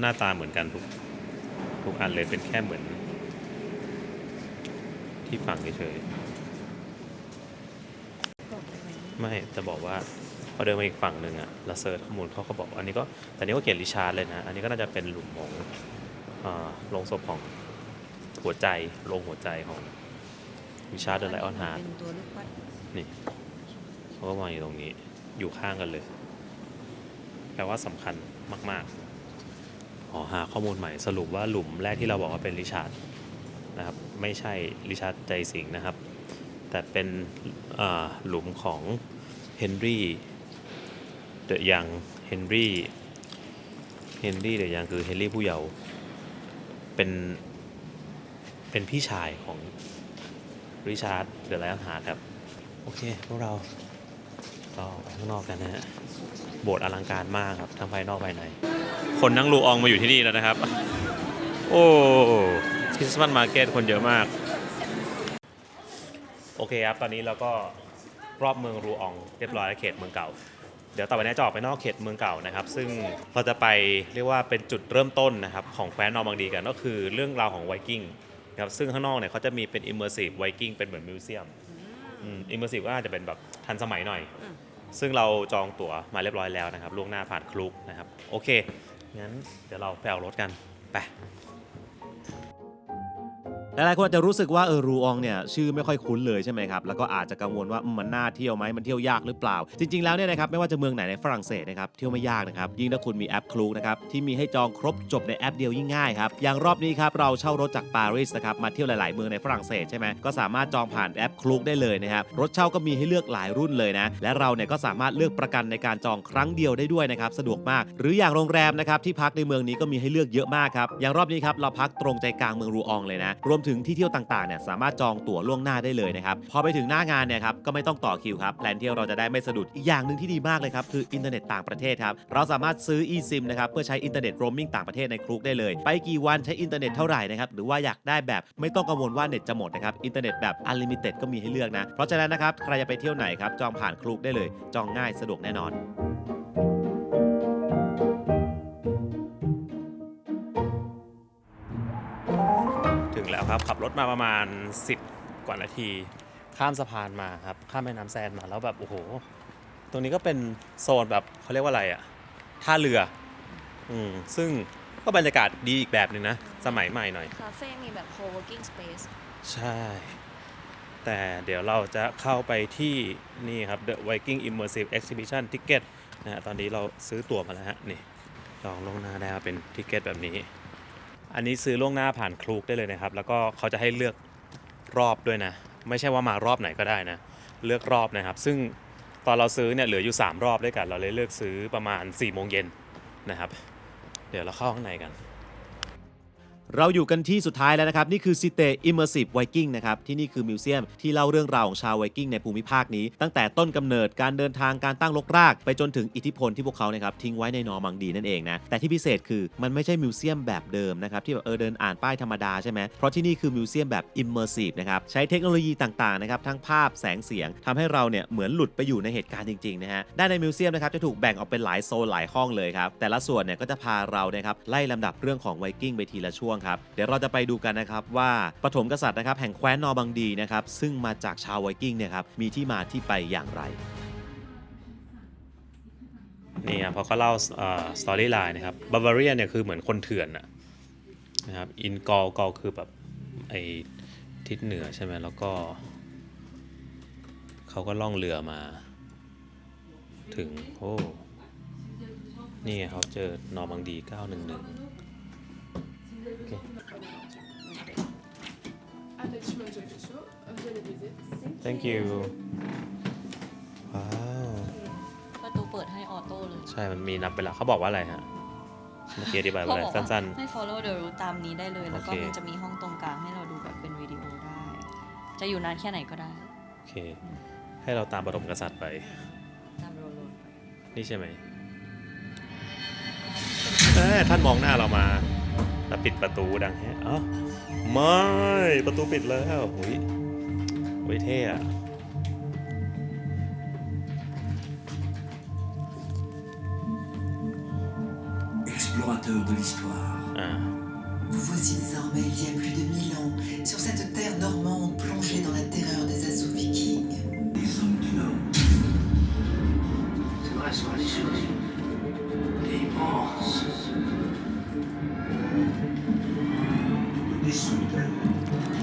หน้าตาเหมือนกันทุกอันเลยเป็นแค่เหมือนที่ฝังเฉยๆไม่จะบอกว่าพอเดินมาอีกฝั่งหนึ่งอะเราเซิร์ชข้อมูลเขาก็บอกอันนี้ก็แต่นี้ก็เขียนริชาร์ดเลยนะอันนี้ก็น่าจะเป็นหลุมของโลงศพของหัวใจโลงหัวใจของริชาร์ด เดอะไลออนฮาร์ทนี่เขาก็วางอยู่ตรงนี้อยู่ข้างกันเลยแปลว่าสำคัญมากๆหาข้อมูลใหม่สรุปว่าหลุมแรกที่เราบอกว่าเป็นริชาร์ดนะครับไม่ใช่ริชาร์ดใจสิงห์นะครับแต่เป็นหลุมของเฮนรี่เดอะยังเฮนรี่เดอะยังคือเฮนรี่ผู้เยาว์เป็นพี่ชายของริชาร์ด เดอะไลออนฮาร์ทครับโอเคพวกเราก็ไปข้างนอกกันนะฮะโบสถ์อลังการมากครับทั้งภายนอกภายในคนนั่งรูอองมาอยู่ที่นี่แล้วนะครับโอ้คริสต์มาสมาร์เก็ตคนเยอะมากโอเคครับตอนนี้เราก็รอบเมืองรูอองเรียบร้อยแล้วเขตเมืองเก่า เดี๋ยวต่อไปนี้จะออกไปนอกเขตเมืองเก่านะครับซึ่งเราจะไปเรียกว่าเป็นจุดเริ่มต้นนะครับของแคว้นนอร์มังดีกันก็คือเรื่องราวของไวกิ้งครับซึ่งข้างนอกเนี่ยเขาจะมีเป็น immersive ไวกิ้งเป็นเหมือนมิวเซียมimmersive ก็อาจจะเป็นแบบทันสมัยหน่อยซึ่งเราจองตั๋วมาเรียบร้อยแล้วนะครับล่วงหน้าผ่านคลุกนะครับโอเคงั้นเดี๋ยวเราไปเอารถกันไป หลายๆคนอาจจะรู้สึกว่ารูอองเนี่ยชื่อไม่ค่อยคุ้นเลยใช่ไหมครับแล้วก็อาจจะกังวลว่ามันน่าเที่ยวไหมมันเที่ยวยากหรือเปล่าจริงๆแล้วเนี่ยนะครับไม่ว่าจะเมืองไหนในฝรั่งเศสนะครับเที่ยวไม่ยากนะครับยิ่งถ้าคุณมีแอปคลูกนะครับที่มีให้จองครบจบในแอปเดียวยิ่งง่ายครับอย่างรอบนี้ครับเราเช่ารถจากปารีสนะครับมาเที่ยวหลายๆเมืองในฝรั่งเศสใช่ไหมก็สามารถจองผ่านแอปคลูกได้เลยนะครับรถเช่าก็มีให้เลือกหลายรุ่นเลยนะและเราเนี่ยก็สามารถเลือกประกันในการจองครั้งเดียวได้ด้วยนะครับสะดวกมากหรืออย่างโรงแรมนะครับที่พักในเมืองนี้ก็มีให้เลือกเยอะมากครับอย่างรอบนี้ครับเราพักตรงใจกลางเมืองรูอองเลยนะรวมถึงที่เที่ยวต่างๆเนี่ยสามารถจองตั๋วล่วงหน้าได้เลยนะครับพอไปถึงหน้างานเนี่ยครับก็ไม่ต้องต่อคิวครับแพลนเที่ยวเราจะได้ไม่สะดุดอีกอย่างหนึ่งที่ดีมากเลยครับคืออินเทอร์เน็ตต่างประเทศครับเราสามารถซื้อ eSIM นะครับเพื่อใช้อินเทอร์เน็ตโรมมิ่งต่างประเทศในคลุกได้เลยไปกี่วันใช้อินเทอร์เน็ตเท่าไหร่นะครับหรือว่าอยากได้แบบไม่ต้องกังวลว่าเน็ตจะหมดนะครับอินเทอร์เน็ตแบบ Unlimited ก็มีให้เลือกนะเพราะฉะนั้นนะครับใครจะไปเที่ยวไหนครับจองผ่านคลุกได้เลยจองง่ายสะดวกแน่นอนถึงแล้วครับขับรถมาประมาณ10 กว่านาทีข้ามสะพานมาครับข้ามแม่น้ำแซนมาแล้วแบบโอ้โหตรงนี้ก็เป็นโซนแบบเขาเรียกว่าอะไรอะท่าเรือซึ่งก็บรรยากาศดีอีกแบบหนึ่งนะสมัยใหม่หน่อยคาเฟ่มีแบบ co-working space ใช่แต่เดี๋ยวเราจะเข้าไปที่นี่ครับ The Viking Immersive Exhibition Ticket นะฮะตอนนี้เราซื้อตั๋วมาแล้วฮะนี่จองล่วงหน้าได้เป็นทิเก็ตแบบนี้อันนี้ซื้อล่วงหน้าผ่านคลุกได้เลยนะครับแล้วก็เขาจะให้เลือกรอบด้วยนะไม่ใช่ว่ามารอบไหนก็ได้นะเลือกรอบนะครับซึ่งตอนเราซื้อเนี่ยเหลืออยู่3รอบด้วยกันเราเลยเลือกซื้อประมาณ4 โมงเย็นนะครับเดี๋ยวเราเข้าข้างในกัน เราอยู่กันที่สุดท้ายแล้วนะครับนี่คือ Cité Immersive Viking นะครับที่นี่คือมิวเซียมที่เล่าเรื่องราวของชาวไวกิ้งในภูมิภาคนี้ตั้งแต่ต้นกำเนิดการเดินทางการตั้งรกรากไปจนถึงอิทธิพลที่พวกเขานะครับทิ้งไว้ในนอร์มังดีนั่นเองนะแต่ที่พิเศษคือมันไม่ใช่มิวเซียมแบบเดิมนะครับที่แบบเดินอ่านป้ายธรรมดาใช่ไหมเพราะที่นี่คือมิวเซียมแบบ Immersive นะครับใช้เทคโนโลยีต่างๆนะครับทั้งภาพแสงเสียงทำให้เราเนี่ยเหมือนหลุดไปอยู่ในเหตุการณ์จริงๆนะฮะด้านในมิวเซียมนะครับจะถูกแบ่งออกเป็นหลายโซนหลายห้องเลยครับแต่ละส่วนเนี่ยก็จะพาเรานะครับไล่ลำดับเรื่องของไวกิ้งไปทีละช่วงครับเดี๋ยวเราจะไปดูกันนะครับว่าปฐมกษัตริย์นะครับแห่งแคว้นนอร์บังดีนะครับซึ่งมาจากชาวไวกิ้งเนี่ยครับมีที่มาที่ไปอย่างไรนี่พอเขาเล่าสตอรี่ไลน์นะครับบาบาเรียเนี่ยคือเหมือนคนเถื่อนนะครับอินกอลคือแบบไอทิศเหนือใช่ไหมแล้วก็เขาก็ล่องเรือมาถึงโอ้นี่ไงเขาเจอนอร์มังดี911Thank you ว้าว ประตูเปิดให้ออโต้เลย ใช่ มันมีนับเวลาเขาบอกว่าอะไรฮะ เมื่อกี้อธิบายว่าอะไรสั้น ให้ follow the route ตามนี้ได้เลย แล้วก็ โอเค มันจะมีห้องตรงกลางให้เราดูแบบเป็นวิดีโอได้ จะอยู่นานแค่ไหนก็ได้ ๆ โอเค ให้เราตามปฐมกษัตริย์ไป ตามโรล นี่ใช่ไหมท่านมองหน้าเรามาแล้วปิดประตูดังแฮะอ๋อไม่ประตูปิดแล้วหุยเท่อะ Explorateur de l'histoire. Vous voici désormais il y a plus de 1000 ans, sur cette terre normande plongée dans la terreur des assauts vikings. Les hommes du Nord. C'est vrai, sur les choses immenses. Des soldats,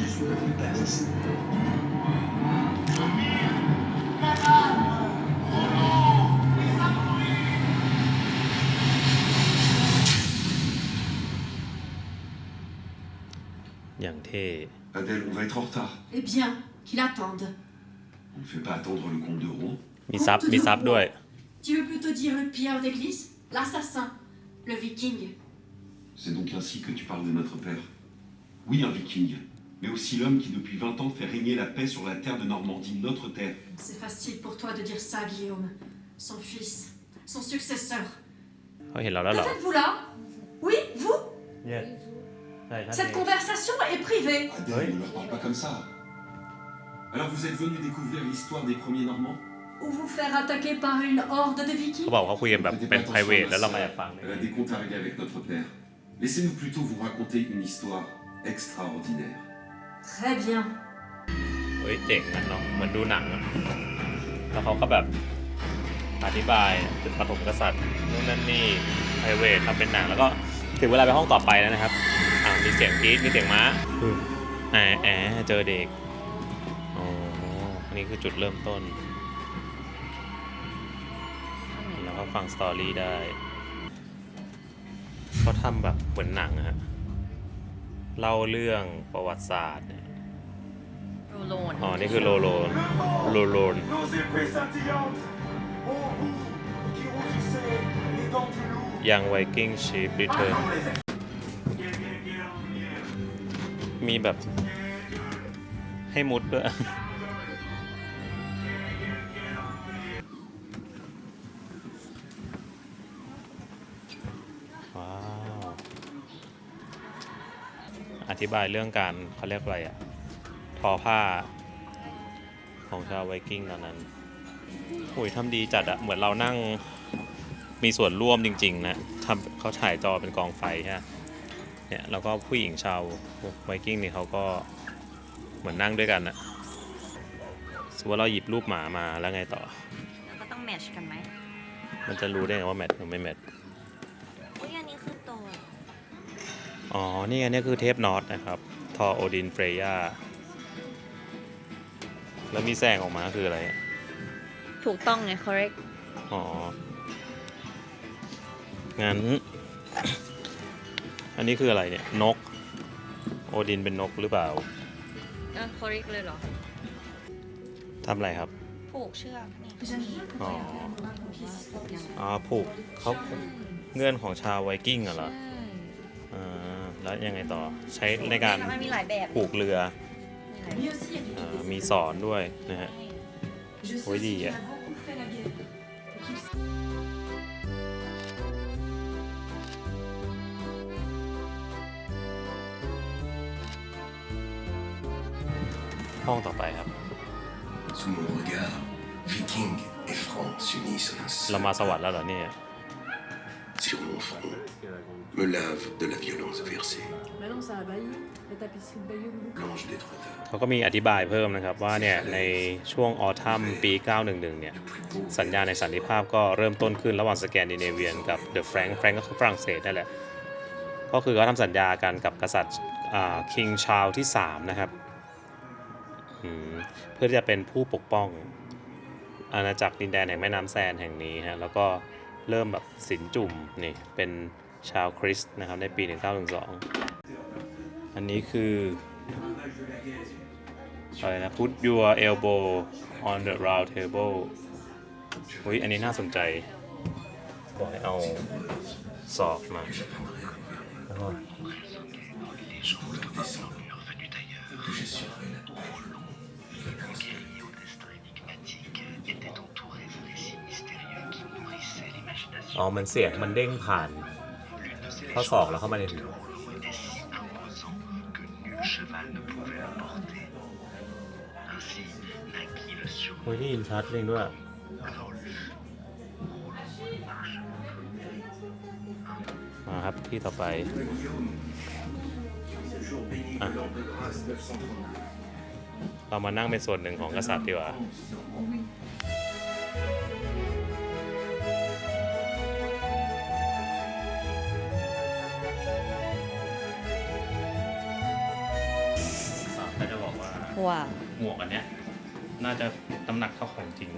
je suis un baptiste. Adèle, on va être en retard. Eh bien, qu'il attende. On ne fait pas attendre le comte de Rouen. มีซับด้วย Tu veux plutôt dire le pilleur d'église, l'assassin, le viking. C'est donc ainsi que tu parles de notre père. Oui, un viking, mais aussi l'homme qui depuis 20 ans fait régner la paix sur la terre de Normandie, notre terre. C'est facile pour toi de dire ça, Guillaume. Son fils, son successeur. เขาเห็นเราแล้วเหรอ Que faites-vous là? Oui, vous? ใช่ท่าน Cette conversation est privée. Adèle, ne leur parle pas comme ça. Alors vous êtes venu découvrir l'histoire des premiers Normands? Ou vous faire attaquer par une horde de เขา vikings? บอกเขาคุยกันแบบเป็น private แล้วเรามาแอบฟัง Elle a des comptes à régler avec notre père. Laissez-nous plutôt vous raconter une histoire extraordinaire. Très bien. เฮ้ยเจ๋งนะเนาะเหมือนดูหนังอะแล้วเขาก็แบบอธิบายจุดปฐมกษัตริย์นู่นนั่นนี่ไพรเวททำเป็นหนังแล้วก็ถึงเวลาไปห้องต่อไปแล้วนะครับมีเสียงกรี๊ดมีเสียงม้าเจอเด็กอ๋ออันนี้คือจุดเริ่มต้นแล้วก็ฟังสตอรี่ได้เขาทำแบบเหมือนหนังอะฮะเล่าเรื่องประวัติศาสตร์เนี่ย โรโลน อ๋อ นี่คือโลโลน Nos épées scintillantes, ô vous qui rougissez les dents du loup, ยังไวกิ้งชีฟรีเทิร์น comme les มีแบบให้มุดด้วย ว้าว อธิบายเรื่องการเขาเรียกอะไรอะทอผ้าของชาวไวกิ้งตอนนั้นโอ้ยทำดีจัดอะเหมือนเรานั่งมีส่วนร่วมจริงๆนะเขาถ่ายจอเป็นกองไฟใช่ไหมเนี่ยแล้วก็ผู้หญิงชาวไวกิ้งนี่เขาก็เหมือนนั่งด้วยกันอะสมมติว่าเราหยิบรูปหมามาแล้วไงต่อ แล้วก็ต้องแมทช์กันไหม มันจะรู้ได้ไงว่าแมทหรือไม่แมท อุ้ยอันนี้คือตัว อ๋อ นี่อันนี้คือเทปน็อตนะครับ ทอโอดินเฟรย่า แล้วมีแสงออกมาคืออะไรอะ ถูกต้องไง correct อ๋อ งั้น อันนี้คืออะไรเนี่ย นก โอดินเป็นนกหรือเปล่า correct เลยเหรอ ทำอะไรครับ ผูกเชือกนี่ อ๋อ อ๋อ ผูกเขาเงื่อนของชาวไวกิ้งเหรอ อ่า แล้วยังไงต่อ ใช้ในการ มันมีหลายแบบ ผูกเรือ Lui aussi a été มีสอนด้วยนะฮะ Je sais Oui, aussi dis, qu'il a beaucoup fait la guerre. Et qu'il ห้องต่อไปครับ Sous mon regard, Vikings et Francs s'unissent en un เรา seul มาสวรรค์แล้วเหรอเนี่ย sur mon front, me lave de la violence versée. Bah non, ça a bailli. La tapisserie de Bayeux, Loulou. L'ange d'Étretat, เขาก็มีอธิบายเพิ่มนะครับว่าเนี่ยในช่วงออทัมปี 911 เนี่ยสัญญาในสันติภาพก็เริ่มต้นขึ้นระหว่างสแกนดิเนเวียนกับเดอะแฟรงก์ก็คือฝรั่งเศสนั่นแหละ ก็คือเขาทำสัญญากันกับกษัตริย์คิงชาร์ลที่ 3 นะครับเพื่อที่จะเป็นผู้ปกป้องอาณาจักรดินแดนแห่งแม่น้ำแซนแห่งนี้ฮะแล้วก็เริ่มแบบสินจุ่มนี่เป็นชาวคริสต์นะครับในปี 1912 อันนี้คืออะไรนะ put your elbow on the round table อุ้ยอันนี้น่าสนใจบอกให้เอาศอกมา les jours leur descendent, revenus d'ailleurs, que j'assurerai la trop longue guerrier au destin énigmatique était entouré de récits mystérieux qui nourrissaient l'imagination. อ๋อมันเสียงมันเด้งผ่านข้อศอกแล้วเข้ามาในหู était si imposant que nul cheval ne pouvait le porter. Ainsi naquit le เฮ้ย surnom ได้ยินชัดจริงด้วย มาครับที่ต่อไปอ่ะเรามานั่งเป็นส่วนหนึ่งของกษัตริย์ดีกว่า ก็จะบอกว่า ว่า หมวกอันเนี้ยน่าจะน้ำหนักเท่าของจริง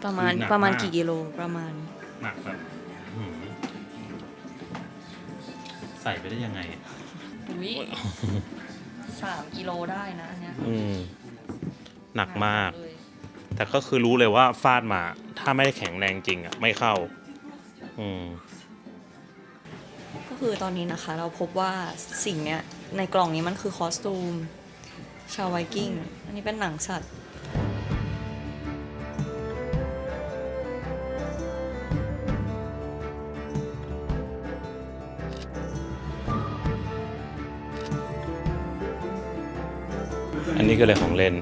ประมาณ หนัก ประมาณ มาก กี่กิโลประมาณ หนักแบบหืมใส่ไปได้ยังไงอะ อุ้ย3 กิโลได้นะอันเนี้ย หนักมาก เลย แต่ก็คือรู้เลยว่าฟาดมา ถ้าไม่ได้แข็งแรงจริงอ่ะ ไม่เข้า ก็คือตอนนี้นะคะเราพบว่าสิ่งเนี้ยในกล่องนี้มันคือคอสตูมชาวไวกิ้ง อันนี้เป็นหนังสัตว์ อันนี้คืออะไรของเล่น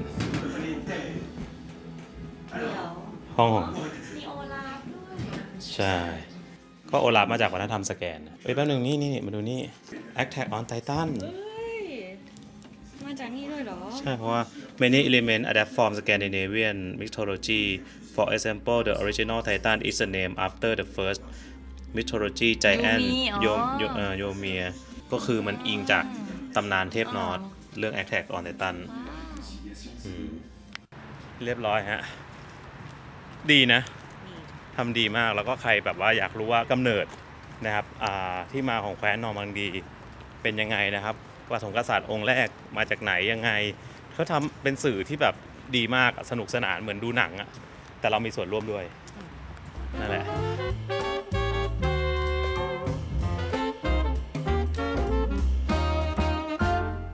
ห ห้องของ มีโอลาฟด้วย ใช่ ก็โอลาฟมาจากวัฒนธรรมสแกนเฮ้ยแป๊บนึงนี่มาดูนี่ Attack on Titan เฮ้ย มาจากนี่ด้วยเหรอ ใช่ เพราะว่า many elements adapt from Scandinavian mythology for example the original Titan is named after the first mythology giant โยเมียก็คือมันอิงจากตำนานเทพนอร์สเรื่อง Attack on Titan เรียบร้อยฮะ ดีนะ ทำดีมากแล้วก็ใครแบบว่าอยากรู้ว่ากำเนิดนะครับที่มาของแคว้นนอร์มันดีเป็นยังไงนะครับพระสงฆ์กษัตริย์องค์แรกมาจากไหนยังไงเขาทำเป็นสื่อที่แบบดีมากสนุกสนานเหมือนดูหนังอะแต่เรามีส่วนร่วมด้วยนั่นแหละ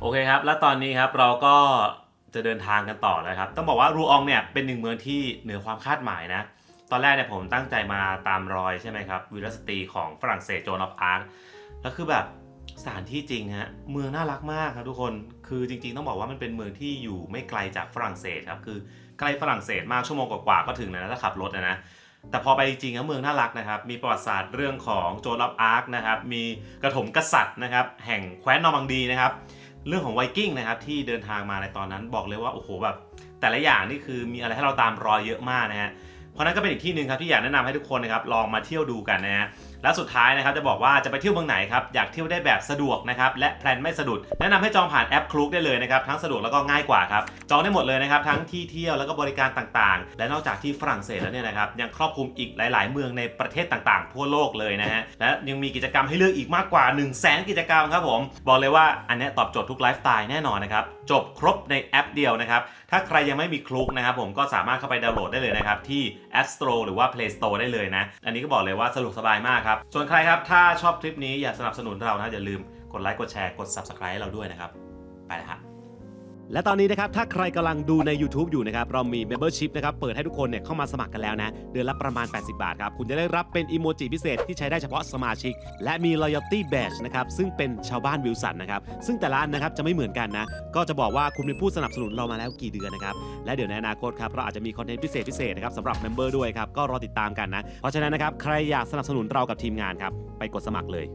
โอเคครับและตอนนี้ครับเราก็จะเดินทางกันต่อแล้วครับต้องบอกว่ารูอองเนี่ยเป็นหนึ่งเมืองที่เหนือความคาดหมายนะตอนแรกเนี่ยผมตั้งใจมาตามรอยใช่ไหมครับวีรสตรีของฝรั่งเศสโจนออฟอาร์คแล้วคือแบบสถานที่จริงฮะเมืองน่ารักมากครับทุกคนคือจริงๆต้องบอกว่ามันเป็นเมืองที่อยู่ไม่ไกลจากฝรั่งเศสครับคือใกล้ฝรั่งเศสมากชั่วโมงกว่าๆก็ถึงแล้วนะถ้าขับรถนะแต่พอไปจริงๆเมืองน่ารักนะครับมีประวัติศาสตร์เรื่องของโจนออฟอาร์คนะครับมีกระถมกษัตริย์นะครับแห่งแคว้นนอร์มังดีนะครับเรื่องของไวกิ้งนะครับที่เดินทางมาในตอนนั้นบอกเลยว่าโอ้โหแบบแต่ละอย่างนี่คือมีอะไรให้เราตามรอยเยอะมากนะฮะเพราะนั้นก็เป็นอีกที่หนึ่งครับที่อยากแนะนำให้ทุกคนนะครับลองมาเที่ยวดูกันนะฮะและสุดท้ายนะครับจะบอกว่าจะไปเที่ยวเมืองไหนครับอยากเที่ยวได้แบบสะดวกนะครับและแพลนไม่สะดุดแนะนำให้จองผ่านแอปคลุกได้เลยนะครับทั้งสะดวกแล้วก็ง่ายกว่าครับจองได้หมดเลยนะครับทั้งที่เที่ยวแล้วก็บริการต่างๆและนอกจากที่ฝรั่งเศสแล้วเนี่ยนะครับยังครอบคลุมอีกหลายๆเมืองในประเทศต่างๆทั่วโลกเลยนะฮะและยังมีกิจกรรมให้เลือกอีกมากกว่า 100,000 กิจกรรมครับผมบอกเลยว่าอันนี้ตอบโจทย์ทุกไลฟ์สไตล์แน่นอนนะครับจบครบในแอปเดียวนะครับถ้าใครยังไม่มีคลุกนะครับผมก็สามารถเข้าไปดาวน์โหลดได้เลยนะครับที่ App Store หรือว่า Play Store ได้เลยนะอันนี้ก็บอกเลยว่าสะดวกสบายมากครับส่วนใครครับถ้าชอบคลิปนี้อยากสนับสนุนเรานะอย่าลืมกดไลค์กดแชร์กด Subscribe ให้เราด้วยนะครับไปเลยครับ และตอนนี้นะครับถ้าใครกำลังดูใน YouTube อยู่นะครับเรามี Membership นะครับเปิดให้ทุกคนเนี่ยเข้ามาสมัครกันแล้วนะเดือนละประมาณ80 บาทครับคุณจะได้รับเป็นอีโมจิพิเศษที่ใช้ได้เฉพาะสมาชิกและมี Loyalty Badge นะครับซึ่งเป็นชาวบ้านวิลสันนะครับซึ่งแต่ละอันนะครับจะไม่เหมือนกันนะก็จะบอกว่าคุณเป็นผู้สนับสนุนเรามาแล้วกี่เดือนนะครับและเดี๋ยวในอนาคตครับเราอาจจะมีคอนเทนต์พิเศษนะครับสำหรับ Member ด้วยครับก็รอติดตามกันนะเพราะฉะนั้นนะครับใครอยากสนับสนุนเรากับทีมงานครับไปกดสมัครเลย